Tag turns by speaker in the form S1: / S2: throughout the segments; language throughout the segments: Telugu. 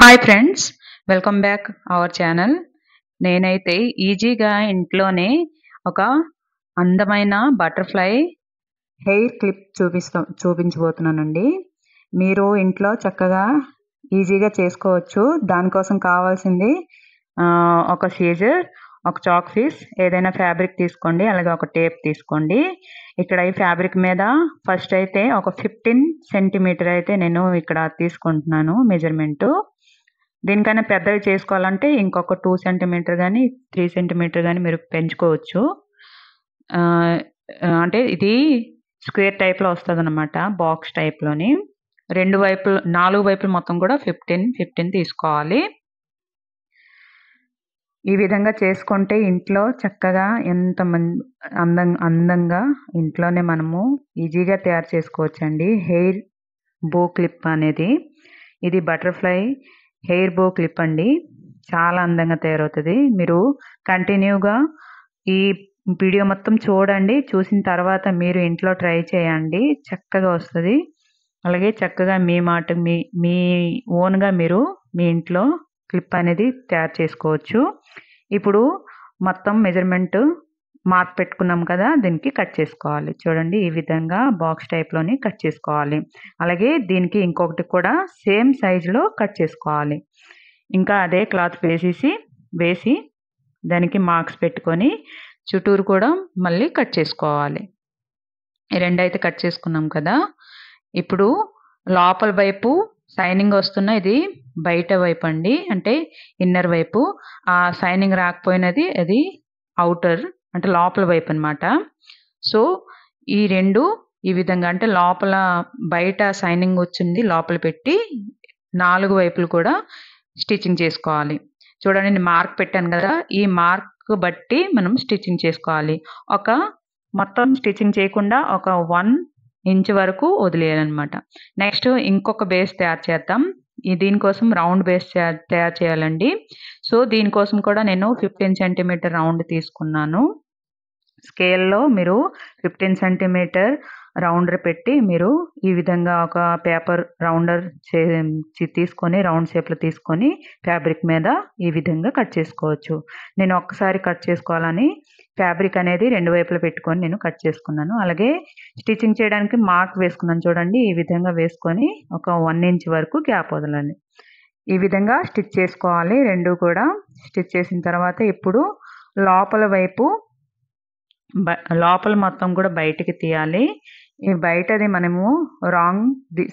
S1: Hi friends, welcome back our channel. నేనైతే ఈజీగా ఇంట్లోనే ఒక అందమైన బటర్ఫ్లై హెయిర్ క్లిప్ చూపించబోతున్నానండి. మీరు ఇంట్లో చక్కగా ఈజీగా చేసుకోవచ్చు. దానికోసం కావాల్సింది ఒక సీజర్, ఒక చాక్ పీస్, ఏదైనా ఫ్యాబ్రిక్ తీసుకోండి, అలాగే ఒక టేప్ తీసుకోండి. ఇక్కడ ఈ ఫ్యాబ్రిక్ మీద ఫస్ట్ అయితే ఒక 15 సెంటీమీటర్ అయితే నేను ఇక్కడ తీసుకుంటున్నాను మెజర్మెంటు. దీనికన్నా పెద్దవి చేసుకోవాలంటే ఇంకొక 2 సెంటీమీటర్ కానీ 3 సెంటీమీటర్ కానీ మీరు పెంచుకోవచ్చు. అంటే ఇది స్క్వేర్ టైప్లో వస్తుంది అనమాట, బాక్స్ టైప్లోని. 4 వైపులు మొత్తం కూడా 15 తీసుకోవాలి. ఈ విధంగా చేసుకుంటే ఇంట్లో చక్కగా అందంగా ఇంట్లోనే మనము ఈజీగా తయారు చేసుకోవచ్చండి హెయిర్ బో క్లిప్ అనేది. ఇది బటర్ఫ్లై హెయిర్ బో క్లిప్ అండి. చాలా అందంగా తయారవుతుంది. మీరు కంటిన్యూగా ఈ వీడియో మొత్తం చూడండి. చూసిన తర్వాత మీరు ఇంట్లో ట్రై చేయండి, చక్కగా వస్తుంది. అలాగే చక్కగా మీ ఓన్గా మీరు మీ ఇంట్లో క్లిప్ అనేది తయారు చేసుకోవచ్చు. ఇప్పుడు మొత్తం మెజర్మెంట్ మార్క్ పెట్టుకున్నాం కదా, దీనికి కట్ చేసుకోవాలి. చూడండి, ఈ విధంగా బాక్స్ టైప్లోని కట్ చేసుకోవాలి. అలాగే దీనికి ఇంకొకటి కూడా సేమ్ సైజులో కట్ చేసుకోవాలి. ఇంకా అదే క్లాత్ వేసి దానికి మార్క్స్ పెట్టుకొని చుట్టూరు కూడా మళ్ళీ కట్ చేసుకోవాలి. ఈ రెండైతే కట్ చేసుకున్నాం కదా. ఇప్పుడు లోపల వైపు సైనింగ్ వస్తున్న ఇది బయట వైపు అండి, అంటే ఇన్నర్ వైపు. ఆ సైనింగ్ రాకపోయినది అది అవుటర్, అంటే లోపల వైపు అనమాట. సో ఈ రెండు ఈ విధంగా, అంటే లోపల బయట సైనింగ్ వచ్చింది లోపల పెట్టి 4 వైపులు కూడా స్టిచ్చింగ్ చేసుకోవాలి. చూడండి, నేను మార్క్ పెట్టాను కదా, ఈ మార్క్ బట్టి మనం స్టిచ్చింగ్ చేసుకోవాలి. మొత్తం స్టిచ్చింగ్ చేయకుండా ఒక 1 ఇంచ్ వరకు వదిలేయాలన్నమాట. నెక్స్ట్ ఇంకొక బేస్ తయారు చేద్దాం. దీనికోసం రౌండ్ బేస్ తయారు చేయాలండి. సో దీనికోసం కూడా నేను 15 సెంటీమీటర్ రౌండ్ తీసుకున్నాను. స్కేల్లో మీరు 15 సెంటీమీటర్ రౌండర్ పెట్టి మీరు ఈ విధంగా ఒక పేపర్ రౌండర్ తీసుకొని రౌండ్ షేప్లో తీసుకొని ఫ్యాబ్రిక్ మీద ఈ విధంగా కట్ చేసుకోవచ్చు. నేను ఒక్కసారి కట్ చేసుకోవాలని ఫ్యాబ్రిక్ అనేది 2 వైపులా పెట్టుకొని నేను కట్ చేసుకున్నాను. అలాగే స్టిచ్చింగ్ చేయడానికి మార్క్ వేసుకున్నాను. చూడండి, ఈ విధంగా వేసుకొని ఒక 1 ఇంచ్ వరకు గ్యాప్ వదలాలి. ఈ విధంగా స్టిచ్ చేసుకోవాలి. రెండు కూడా స్టిచ్ చేసిన తర్వాత ఇప్పుడు లోపల మొత్తం కూడా బయటికి తీయాలి. ఈ బయటది మనము రాంగ్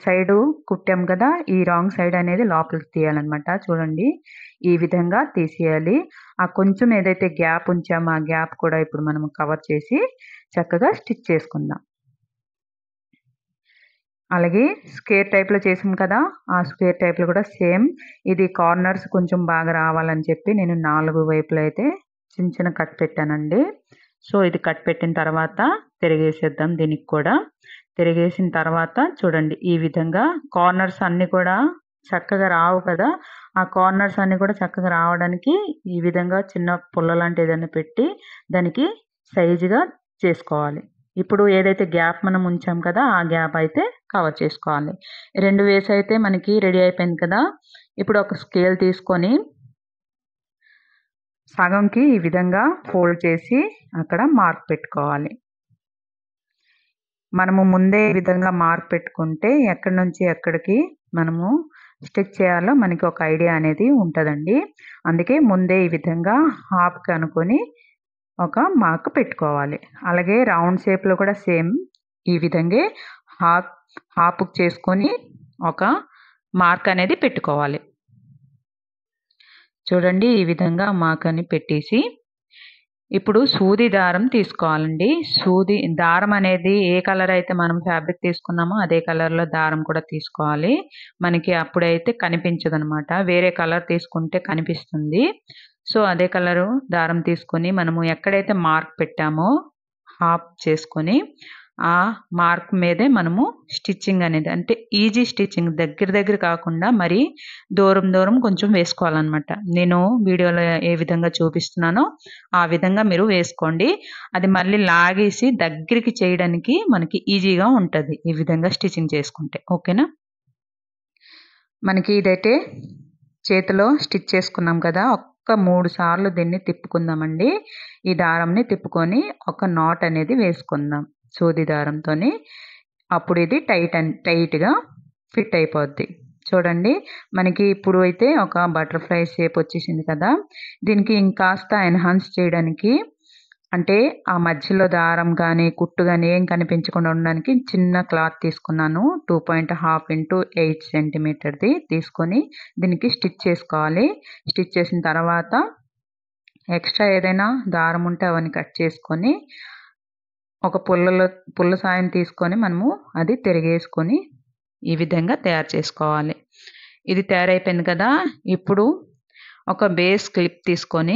S1: సైడ్ కుట్టాం కదా, ఈ రాంగ్ సైడ్ అనేది లోపలికి తీయాలన్నమాట. చూడండి, ఈ విధంగా తీసేయాలి. ఆ కొంచెం ఏదైతే గ్యాప్ ఉంచామో ఆ గ్యాప్ కూడా ఇప్పుడు మనం కవర్ చేసి చక్కగా స్టిచ్ చేసుకుందాం. అలాగే స్క్వేర్ టైప్లో చేసాం కదా, ఆ స్క్వేర్ టైప్లో కూడా సేమ్. ఇది కార్నర్స్ కొంచెం బాగా రావాలని చెప్పి నేను 4 వైపులు అయితే చిన్న కట్ పెట్టానండి. సో ఇది కట్ పెట్టిన తర్వాత తిరిగేసేద్దాం. దీనికి కూడా తిరిగేసిన తర్వాత చూడండి, ఈ విధంగా కార్నర్స్ అన్నీ కూడా చక్కగా రావు కదా, ఆ కార్నర్స్ అన్నీ కూడా చక్కగా రావడానికి ఈ విధంగా చిన్న పుల్ల లాంటి ఏదైనా పెట్టి దానికి సైజుగా చేసుకోవాలి. ఇప్పుడు ఏదైతే గ్యాప్ మనం ఉంచాం కదా, ఆ గ్యాప్ అయితే కవర్ చేసుకోవాలి. 2 వేస్ అయితే మనకి రెడీ అయిపోయింది కదా. ఇప్పుడు ఒక స్కేల్ తీసుకొని సగంకి ఈ విధంగా ఫోల్డ్ చేసి అక్కడ మార్క్ పెట్టుకోవాలి. మనము ముందే ఈ విధంగా మార్క్ పెట్టుకుంటే ఎక్కడి నుంచి ఎక్కడికి మనము స్టిచ్ చేయాలో మనకి ఒక ఐడియా అనేది ఉంటుందండి. అందుకే ముందే ఈ విధంగా హాఫ్కి అనుకొని ఒక మార్క్ పెట్టుకోవాలి. అలాగే రౌండ్ షేప్లో కూడా సేమ్ ఈ విధంగా హాఫ్ చేసుకొని ఒక మార్క్ అనేది పెట్టుకోవాలి. చూడండి, ఈ విధంగా మార్క్ అని పెట్టేసి ఇప్పుడు సూది దారం తీసుకోవాలండి. సూది దారం అనేది ఏ కలర్ అయితే మనం ఫ్యాబ్రిక్ తీసుకున్నామో అదే కలర్లో దారం కూడా తీసుకోవాలి. మనకి అప్పుడైతే కనిపించదు అనమాట, వేరే కలర్ తీసుకుంటే కనిపిస్తుంది. సో అదే కలరు దారం తీసుకొని మనము ఎక్కడైతే మార్క్ పెట్టామో హాఫ్ చేసుకొని ఆ మార్క్ మీదే మనము స్టిచ్చింగ్ అనేది, అంటే ఈజీ స్టిచ్చింగ్, దగ్గర కాకుండా మరి దూరం కొంచెం వేసుకోవాలన్నమాట. నేను వీడియోలో ఏ విధంగా చూపిస్తున్నానో ఆ విధంగా మీరు వేసుకోండి. అది మళ్ళీ లాగేసి దగ్గరికి చేయడానికి మనకి ఈజీగా ఉంటుంది ఈ విధంగా స్టిచ్చింగ్ చేసుకుంటే. ఓకేనా, మనకి ఇదైతే చేతిలో స్టిచ్ చేసుకున్నాం కదా, ఒక్క 3 సార్లు దీన్ని తిప్పుకుందామండి. ఈ దారంని తిప్పుకొని ఒక నాట్ అనేది వేసుకుందాం సూది దారంతోని. అప్పుడు ఇది టైట్‌గా ఫిట్ అయిపోద్ది. చూడండి, మనకి ఇప్పుడు అయితే ఒక బటర్‌ఫ్లై షేప్ వచ్చేసింది కదా! దీనికి ఇంకాస్త ఎన్హాన్స్ చేయడానికి, అంటే ఆ మధ్యలో దారం గానీ, కుట్టు గానీ ఏం కనిపించకుండా ఉండడానికి చిన్న క్లాత్ తీసుకున్నాను. 2.5 ఇంటూ 8 సెంటీమీటర్‌ది తీసుకొని దీనికి స్టిచ్ చేసుకోవాలి. స్టిచ్ చేసిన తర్వాత ఎక్స్ట్రా ఏదైనా దారం ఉంటే అవన్నీ కట్ చేసుకొని, ఒక పుల్ల సాయం తీసుకొని మనము అది తిరిగేసుకొని ఈ విధంగా తయారు చేసుకోవాలి. ఇది తయారైపోయింది కదా! ఇప్పుడు ఒక బేస్ క్లిప్ తీసుకొని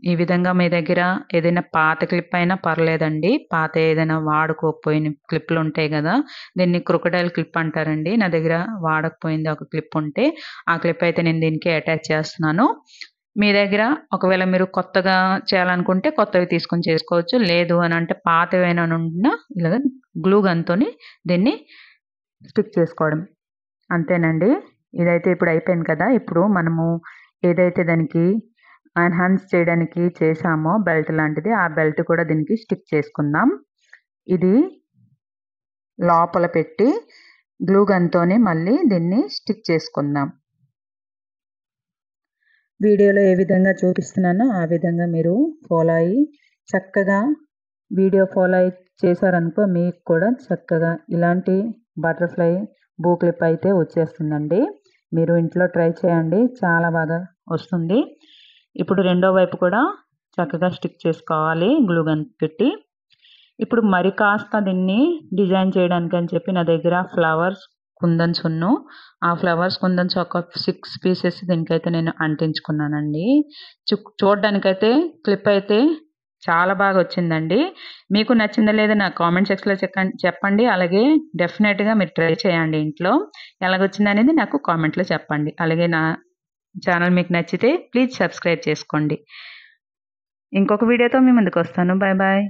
S1: ఈ విధంగా మీ దగ్గర ఏదైనా పాత క్లిప్ అయినా పర్లేదండి. పాత ఏదైనా వాడుకోకపోయిన క్లిప్‌లు ఉంటాయి గదా! దీన్ని క్రొకడైల్ క్లిప్ అంటారండి. నా దగ్గర వాడకపోయింది ఒక క్లిప్ ఉంటే, ఆ క్లిప్ అయితే నేను దీనికి అటాచ్ చేస్తున్నాను. మీ దగ్గర ఒకవేళ మీరు కొత్తగా చేయాలనుకుంటే కొత్తవి తీసుకొని చేసుకోవచ్చు. లేదు అనంటే పాతవేమైనా ఉన్నా ఇలాగ గ్లూ గన్‌తోని దీన్ని స్టిక్ చేసుకోవడమే. అంతేనండి. ఇదైతే ఇప్పుడు అయిపోయింది కదా! ఇప్పుడు మనము ఏదైతే దానికి ఎన్హాన్స్ చేయడానికి చేశామో బెల్ట్ లాంటిది, ఆ బెల్ట్ కూడా దీనికి స్టిక్ చేసుకుందాం. ఇది లోపల పెట్టి గ్లూ గన్‌తోని మళ్ళీ దీన్ని స్టిక్ చేసుకుందాం. వీడియోలో ఏ విధంగా చూపిస్తున్నానో ఆ విధంగా మీరు ఫాలో అయ్యి చక్కగా వీడియో ఫాలో అయ్యి చేశారనుకో మీకు కూడా చక్కగా ఇలాంటి బటర్‌ఫ్లై బో క్లిప్ అయితే వచ్చేస్తుందండి. మీరు ఇంట్లో ట్రై చేయండి. చాలా బాగా వస్తుంది. ఇప్పుడు రెండో వైపు కూడా చక్కగా స్టిక్ చేసుకోవాలి గ్లూ గన్ పెట్టి. ఇప్పుడు మరి కాస్త దీన్ని డిజైన్ చేయడానికని చెప్పి నా దగ్గర ఫ్లవర్స్ కుందన్స్ ఆ ఫ్లవర్స్ కుందన్స్ ఒక 6 పీసెస్ దీనికైతే నేను అంటించుకున్నానండి. చూడ్డానికైతే క్లిప్ అయితే చాలా బాగా వచ్చిందండి. మీకు నచ్చిందా లేదా నాకు కామెంట్ సెక్షన్‌లో చెప్పండి. అలాగే డెఫినెట్‌గా మీరు ట్రై చేయండి ఇంట్లో. ఎలాగొచ్చిందనేది నాకు కామెంట్‌లో చెప్పండి. అలాగే నా ఛానల్ మీకు నచ్చితే ప్లీజ్ సబ్స్క్రైబ్ చేసుకోండి. ఇంకొక వీడియోతో మీ ముందుకొస్తాను. Bye bye.